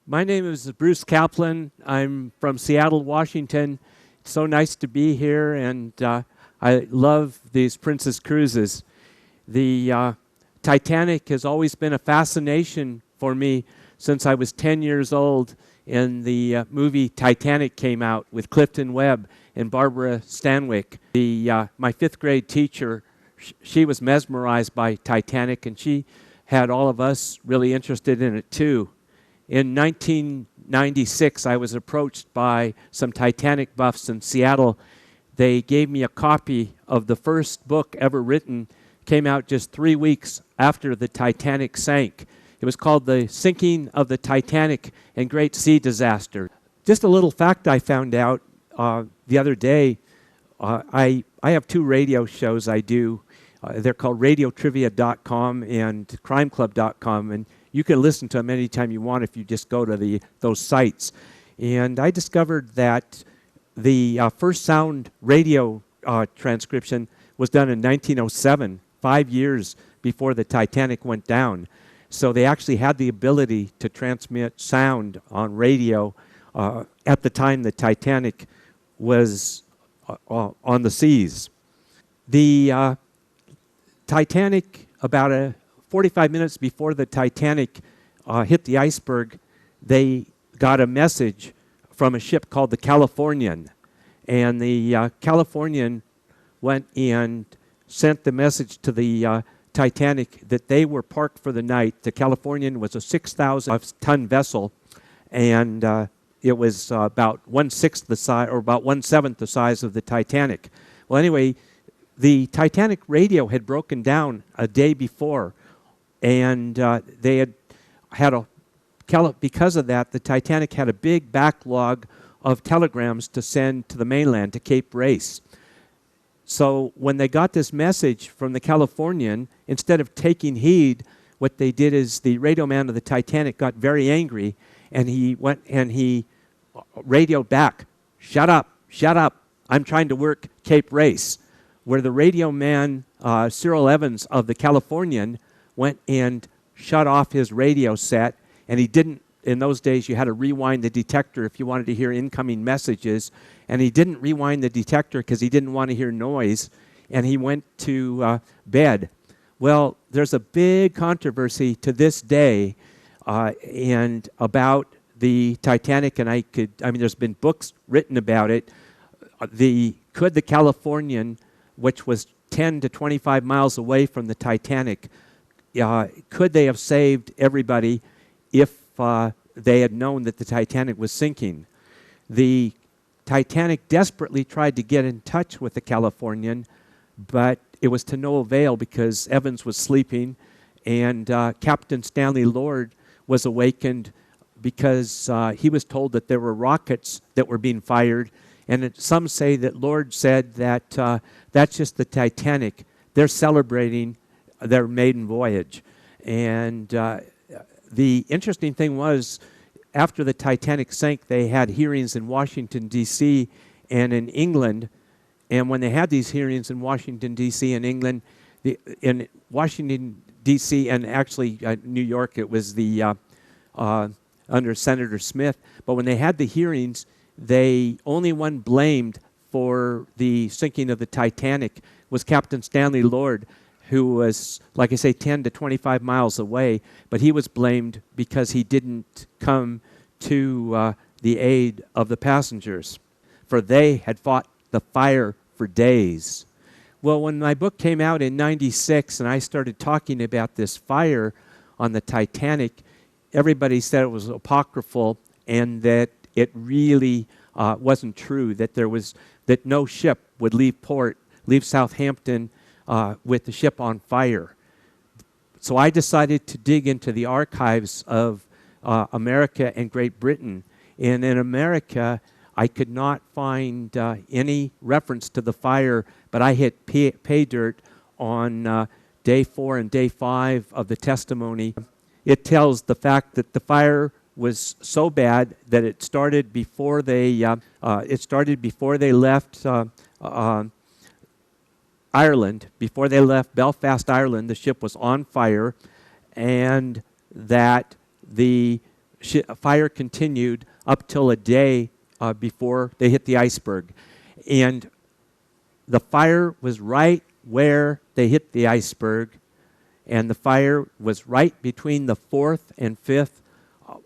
My name is Bruce Caplan. I'm from Seattle, Washington. It's so nice to be here, and I love these Princess Cruises. The Titanic has always been a fascination for me since I was 10 years old, and the movie Titanic came out with Clifton Webb and Barbara Stanwyck. My fifth grade teacher, she was mesmerized by Titanic, and she had all of us really interested in it too. In 1996, I was approached by some Titanic buffs in Seattle. They gave me a copy of the first book ever written. Came out just 3 weeks after the Titanic sank. It was called The Sinking of the Titanic and Great Sea Disaster. Just a little fact I found out the other day. I have 2 radio shows I do. They're called radiotrivia.com and crimeclub.com, and you can listen to them anytime you want if you just go to those sites. And I discovered that the first sound radio transcription was done in 1907, 5 years before the Titanic went down. So they actually had the ability to transmit sound on radio at the time the Titanic was on the seas. The Titanic, about 45 minutes before the Titanic hit the iceberg, they got a message from a ship called the Californian. And the Californian went and sent the message to the Titanic that they were parked for the night. The Californian was a 6,000-ton vessel, and it was about 1/6 the size, or about 1/7 the size of the Titanic. Well, anyway, the Titanic radio had broken down a day before, and they had because of that, the Titanic had a big backlog of telegrams to send to the mainland, to Cape Race. So when they got this message from the Californian, instead of taking heed, what they did is the radio man of the Titanic got very angry, and he went and he radioed back, shut up, I'm trying to work Cape Race," where the radio man, Cyril Evans of the Californian, went and shut off his radio set, and he didn't. In those days, you had to rewind the detector if you wanted to hear incoming messages, and he didn't rewind the detector because he didn't want to hear noise, and he went to bed. Well, there's a big controversy to this day and about the Titanic, and there's been books written about it. Could the Californian, which was 10 to 25 miles away from the Titanic, could they have saved everybody if they had known that the Titanic was sinking? The Titanic desperately tried to get in touch with the Californian, but it was to no avail because Evans was sleeping, and Captain Stanley Lord was awakened because he was told that there were rockets that were being fired, and some say that Lord said that that's just the Titanic. They're celebrating their maiden voyage. And the interesting thing was, after the Titanic sank, they had hearings in Washington, D.C. and in England. And when they had these hearings in Washington, D.C. and England, in Washington, D.C. and actually New York, it was under Senator Smith. But when they had the hearings, only one blamed for the sinking of the Titanic was Captain Stanley Lord, who was, like I say, 10 to 25 miles away, but he was blamed because he didn't come to the aid of the passengers, for they had fought the fire for days. Well, when my book came out in 96 and I started talking about this fire on the Titanic, everybody said it was apocryphal and that it really wasn't true, that no ship would leave Southampton with the ship on fire. So I decided to dig into the archives of America and Great Britain. And in America, I could not find any reference to the fire, but I hit pay dirt on day 4 and day 5 of the testimony. It tells the fact that the fire was so bad that it started before they left Ireland. Before they left Belfast, Ireland, the ship was on fire, and that the fire continued up till a day before they hit the iceberg. And the fire was right where they hit the iceberg, and the fire was right between the fourth and fifth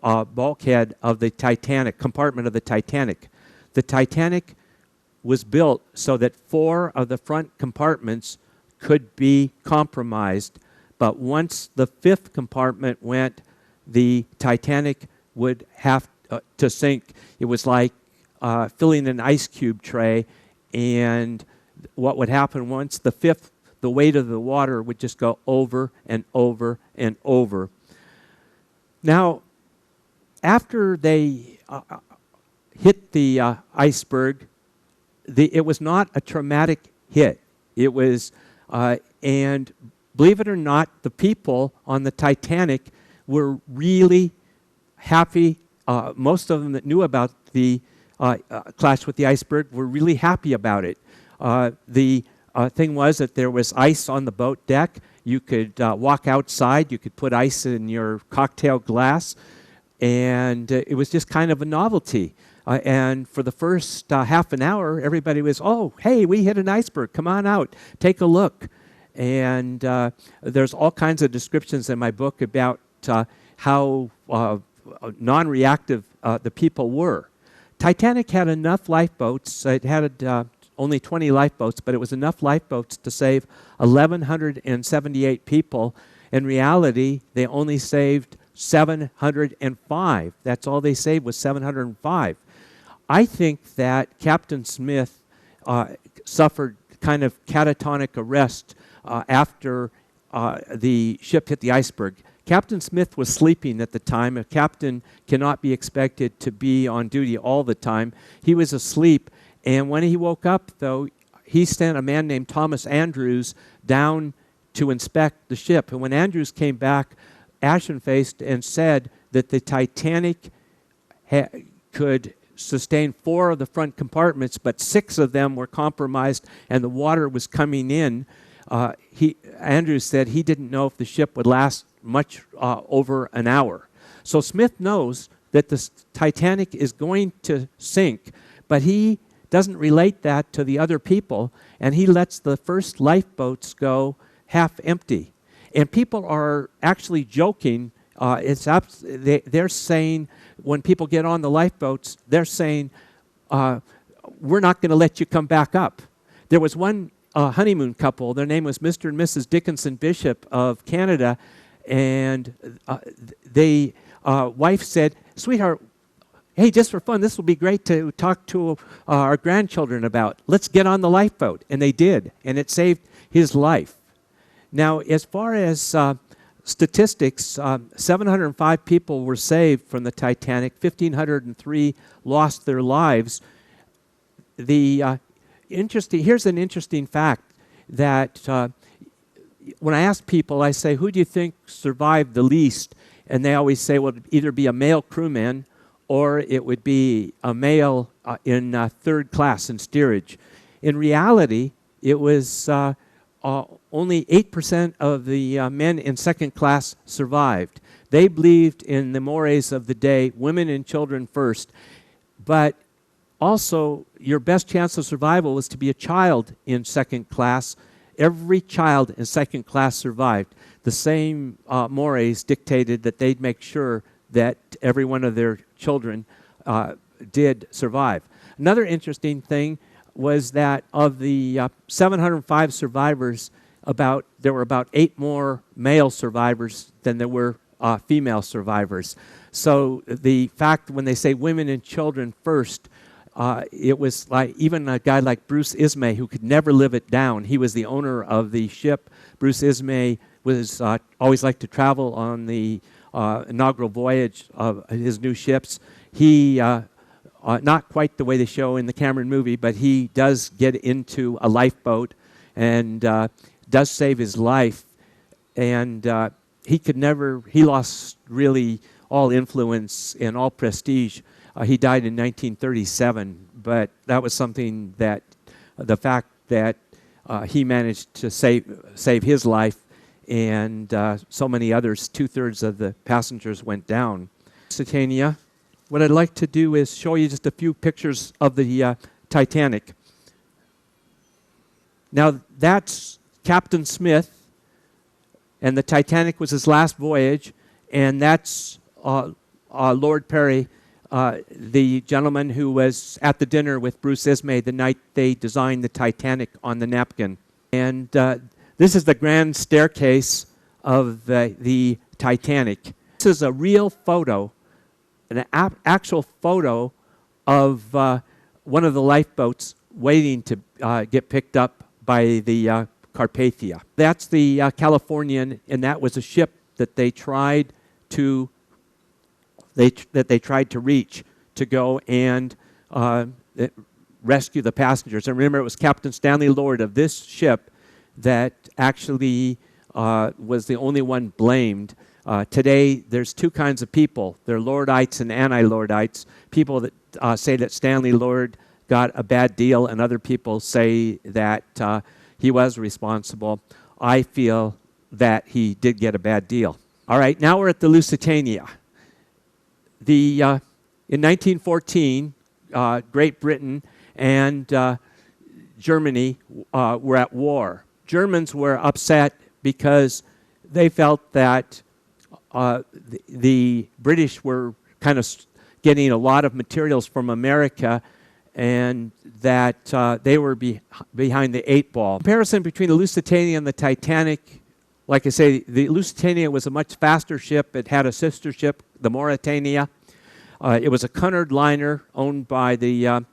bulkhead of the Titanic, compartment of the Titanic. The Titanic was built so that 4 of the front compartments could be compromised, but once the 5th compartment went, the Titanic would have to sink. It was like filling an ice cube tray, and what would happen once the 5th, the weight of the water would just go over and over and over. Now, after they hit the iceberg, it was not a traumatic hit. It was, and believe it or not, the people on the Titanic were really happy. Most of them that knew about the clash with the iceberg were really happy about it. The thing was that there was ice on the boat deck. You could walk outside. You could put ice in your cocktail glass. And it was just kind of a novelty. And for the first half an hour, everybody was, oh, hey, we hit an iceberg. Come on out. Take a look. And there's all kinds of descriptions in my book about how non-reactive the people were. Titanic had enough lifeboats. It had only 20 lifeboats, but it was enough lifeboats to save 1,178 people. In reality, they only saved 705. That's all they saved was 705. I think that Captain Smith suffered kind of catatonic arrest after the ship hit the iceberg. Captain Smith was sleeping at the time. A captain cannot be expected to be on duty all the time. He was asleep, and when he woke up, though, he sent a man named Thomas Andrews down to inspect the ship. And when Andrews came back, ashen-faced, and said that the Titanic could sustain 4 of the front compartments, but 6 of them were compromised and the water was coming in, Andrews said he didn't know if the ship would last much over an hour. So Smith knows that the Titanic is going to sink, but he doesn't relate that to the other people, and he lets the first lifeboats go half empty. And people are actually joking. They're saying, when people get on the lifeboats, they're saying, we're not going to let you come back up. There was one honeymoon couple. Their name was Mr. and Mrs. Dickinson Bishop of Canada. And the wife said, sweetheart, hey, just for fun, this will be great to talk to our grandchildren about. Let's get on the lifeboat. And they did. And it saved his life. Now, as far as statistics, 705 people were saved from the Titanic. 1,503 lost their lives. Here's an interesting fact that when I ask people, I say, who do you think survived the least? And they always say, well, it would either be a male crewman or it would be a male in third class in steerage. In reality, it was only 8% of the men in second class survived. They believed in the mores of the day, women and children first. But also, your best chance of survival was to be a child in second class. Every child in second class survived. The same mores dictated that they'd make sure that every one of their children did survive. Another interesting thing was that of the 705 survivors, there were about 8 more male survivors than there were female survivors. So the fact when they say women and children first, it was like even a guy like Bruce Ismay, who could never live it down. He was the owner of the ship. Bruce Ismay was always liked to travel on the inaugural voyage of his new ships. He not quite the way they show in the Cameron movie, but he does get into a lifeboat and does save his life. And he lost really all influence and all prestige. He died in 1937, but that was something that the fact that he managed to save his life and so many others, 2/3 of the passengers went down. Lusitania. What I'd like to do is show you just a few pictures of the Titanic. Now, that's Captain Smith, and the Titanic was his last voyage, and that's Lord Perry, the gentleman who was at the dinner with Bruce Ismay the night they designed the Titanic on the napkin. And this is the grand staircase of the Titanic. This is a real photo, an actual photo of one of the lifeboats waiting to get picked up by the Carpathia. That's the Californian, and that was a ship that they tried to reach to go and rescue the passengers. And remember, it was Captain Stanley Lord of this ship that actually was the only one blamed. Today, there's two kinds of people. There are Lordites and anti-Lordites. People that say that Stanley Lord got a bad deal, and other people say that he was responsible. I feel that he did get a bad deal. All right, now we're at the Lusitania. In 1914, Great Britain and Germany were at war. Germans were upset because they felt that the British were kind of getting a lot of materials from America, and that they were behind the eight ball. Comparison between the Lusitania and the Titanic, like I say, the Lusitania was a much faster ship. It had a sister ship, the Mauretania. It was a Cunard liner owned by the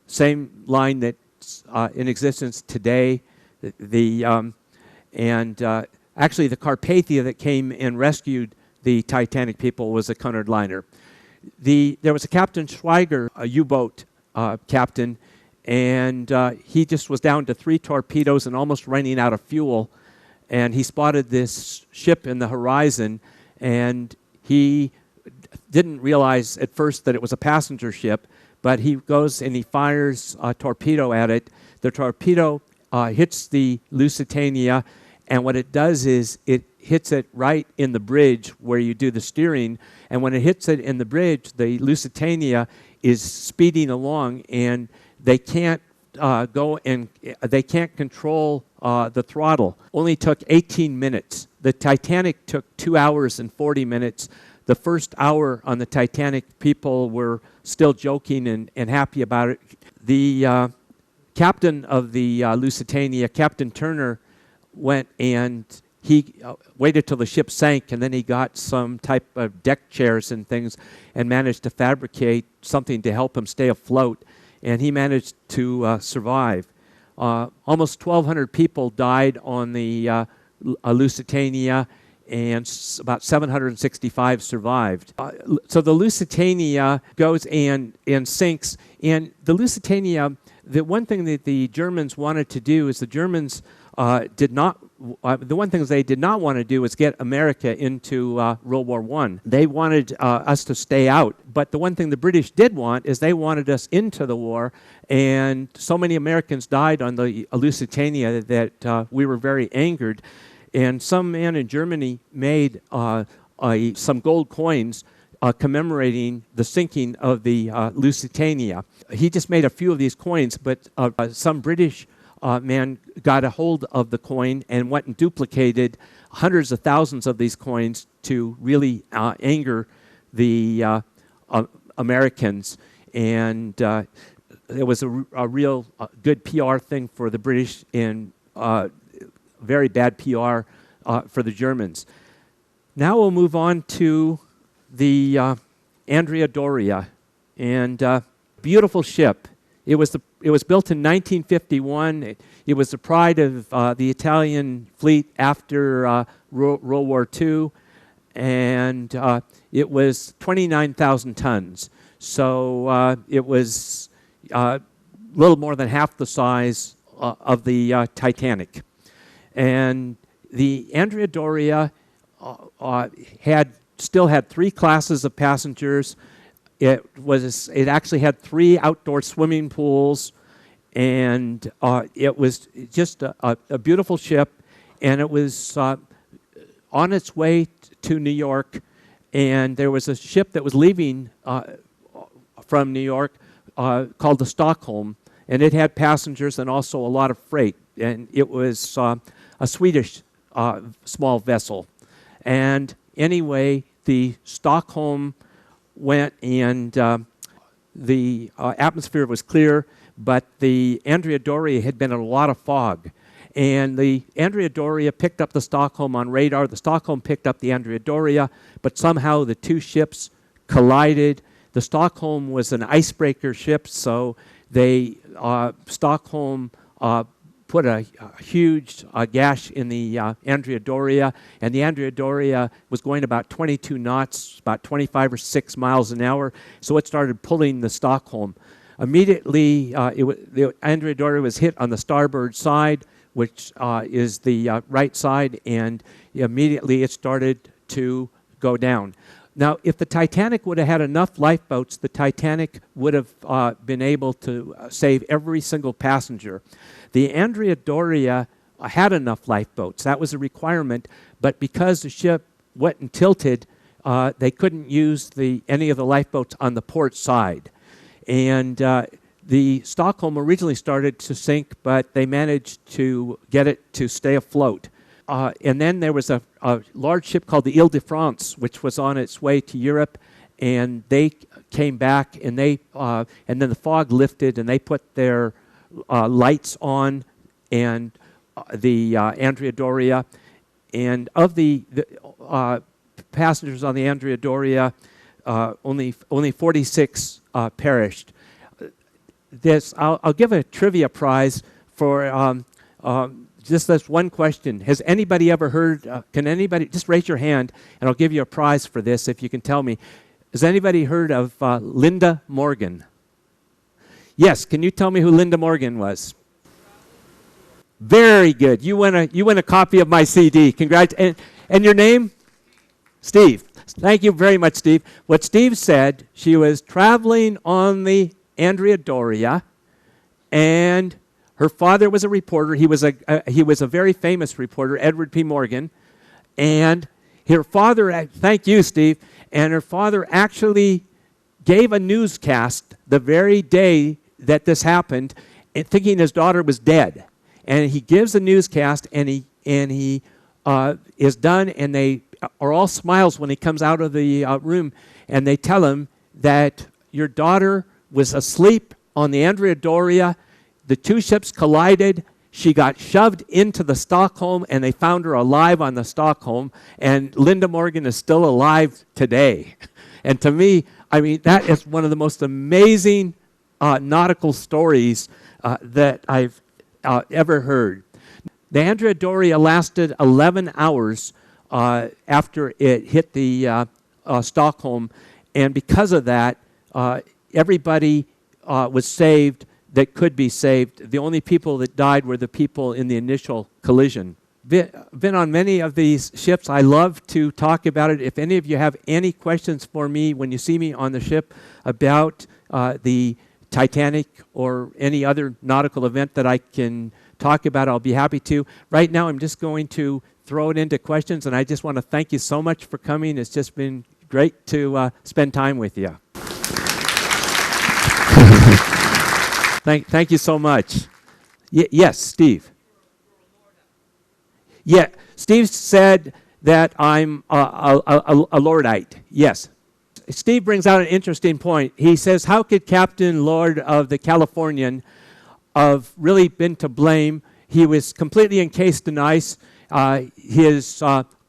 same line that's in existence today. Actually, the Carpathia that came and rescued the Titanic people was a Cunard liner. There was a Captain Schweiger, a U-boat captain, and he just was down to 3 torpedoes and almost running out of fuel. And he spotted this ship in the horizon, and he didn't realize at first that it was a passenger ship, but he goes and he fires a torpedo at it. The torpedo hits the Lusitania, and what it does is it hits it right in the bridge where you do the steering, and when it hits it in the bridge, the Lusitania is speeding along, and they can't they can't control the throttle. Only took 18 minutes. The Titanic took 2 hours and 40 minutes. The first hour on the Titanic, people were still joking and happy about it. The captain of the Lusitania, Captain Turner, went and he waited till the ship sank, and then he got some type of deck chairs and things and managed to fabricate something to help him stay afloat, and he managed to survive. Almost 1,200 people died on the Lusitania, and about 765 survived. So the Lusitania goes and sinks, and the Lusitania, the one thing that the Germans wanted to do is the Germans the one thing they did not want to do was get America into World War I. They wanted us to stay out. But the one thing the British did want is they wanted us into the war, and so many Americans died on the Lusitania that we were very angered. And some man in Germany made some gold coins commemorating the sinking of the Lusitania. He just made a few of these coins, but some British man got a hold of the coin and went and duplicated hundreds of thousands of these coins to really anger the Americans. And it was a real good PR thing for the British and very bad PR for the Germans. Now we'll move on to the Andrea Doria, and beautiful ship. It was built in 1951. It was the pride of the Italian fleet after World War II, and it was 29,000 tons. So it was a little more than half the size of the Titanic. And the Andrea Doria still had 3 classes of passengers. It actually had 3 outdoor swimming pools, and it was just a beautiful ship, and it was on its way to New York, and there was a ship that was leaving from New York called the Stockholm, and it had passengers and also a lot of freight, and it was a Swedish small vessel. And anyway, the Stockholm went, and the atmosphere was clear, but the Andrea Doria had been in a lot of fog. And the Andrea Doria picked up the Stockholm on radar. The Stockholm picked up the Andrea Doria, but somehow the two ships collided. The Stockholm was an icebreaker ship, so Stockholm put a huge gash in the Andrea Doria, and the Andrea Doria was going about 22 knots, about 25 or 6 miles an hour, so it started pulling the Stockholm. Immediately, the Andrea Doria was hit on the starboard side, which is the right side, and immediately it started to go down. Now, if the Titanic would have had enough lifeboats, the Titanic would have been able to save every single passenger. The Andrea Doria had enough lifeboats. That was a requirement, but because the ship went and tilted, they couldn't use any of the lifeboats on the port side. And the Stockholm originally started to sink, but they managed to get it to stay afloat. And then there was a large ship called the Ile-de-France, which was on its way to Europe, and they came back, and then the fog lifted, and they put their lights on, and the Andrea Doria, and of the passengers on the Andrea Doria, only 46 perished. I'll give a trivia prize for just this one question. Has anybody ever heard, can anybody, just raise your hand and I'll give you a prize for this if you can tell me. Has anybody heard of Linda Morgan? Yes, can you tell me who Linda Morgan was? Very good. You win a copy of my CD. Congrats. And your name? Steve. Thank you very much, Steve. What Steve said, she was traveling on the Andrea Doria, and her father was a reporter. He was a very famous reporter, Edward P. Morgan. And her father, thank you, Steve, and her father actually gave a newscast the very day that this happened, thinking his daughter was dead. And he gives a newscast, and he is done, and they are all smiles when he comes out of the room, and they tell him that your daughter was asleep on the Andrea Doria. The two ships collided. She got shoved into the Stockholm, and they found her alive on the Stockholm. And Linda Morgan is still alive today. And to me, I mean, that is one of the most amazing nautical stories that I've ever heard. The Andrea Doria lasted 11 hours after it hit the Stockholm, and because of that, everybody was saved that could be saved. The only people that died were the people in the initial collision. Been on many of these ships. I love to talk about it. If any of you have any questions for me when you see me on the ship about the Titanic or any other nautical event that I can talk about, I'll be happy to. Right now, I'm just going to throw it into questions, and I just want to thank you so much for coming. It's just been great to spend time with you. Thank you so much. Yes, Steve. Yeah, Steve said that I'm a Lordite. Yes. Steve brings out an interesting point. He says, how could Captain Lord of the Californian have really been to blame? He was completely encased in ice. His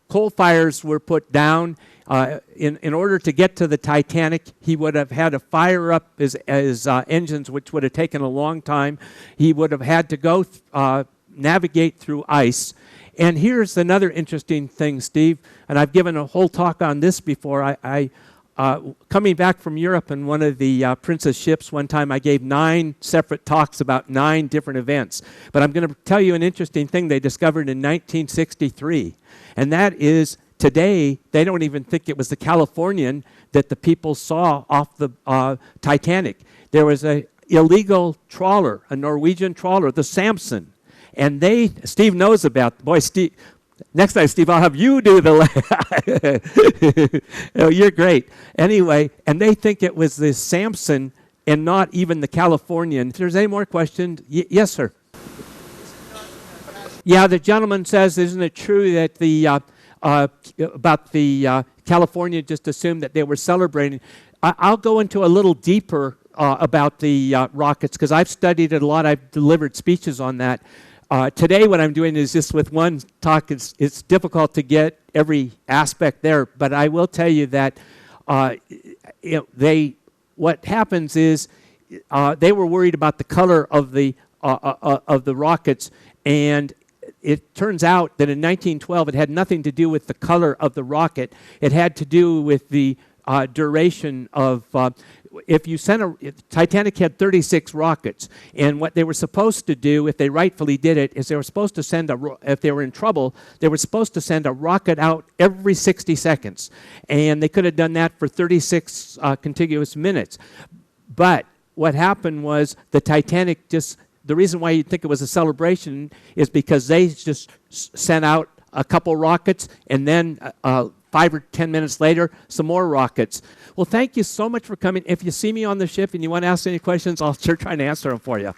coal fires were put down. In order to get to the Titanic, he would have had to fire up his engines, which would have taken a long time. He would have had to go navigate through ice. And here's another interesting thing, Steve, and I've given a whole talk on this before. Coming back from Europe in one of the Princess ships, one time I gave 9 separate talks about 9 different events. But I'm going to tell you an interesting thing they discovered in 1963, and that is today, they don't even think it was the Californian that the people saw off the Titanic. There was an illegal trawler, a Norwegian trawler, the Samson. And Steve knows about, boy, Steve, Next time, Steve, I'll have you do the oh, you're great. Anyway, and they think it was the Samson and not even the Californian. If there's any more questions, yes, sir. Yeah, the gentleman says, isn't it true that the about the California just assumed that they were celebrating? I'll go into a little deeper about the rockets because I've studied it a lot. I've delivered speeches on that. Today what I'm doing is just with one talk. It's difficult to get every aspect there, but I will tell you that what happens is they were worried about the color of the rockets, and it turns out that in 1912 it had nothing to do with the color of the rocket. It had to do with the duration of if you sent Titanic had 36 rockets, and what they were supposed to do, if they rightfully did it, is they were supposed to send if they were in trouble, they were supposed to send a rocket out every 60 seconds, and they could have done that for 36 contiguous minutes. But what happened was the Titanic the reason why you'd think it was a celebration is because they just sent out a couple rockets, and then 5 or 10 minutes later, some more rockets. Well, thank you so much for coming. If you see me on the ship and you want to ask any questions, I'll sure try to answer them for you.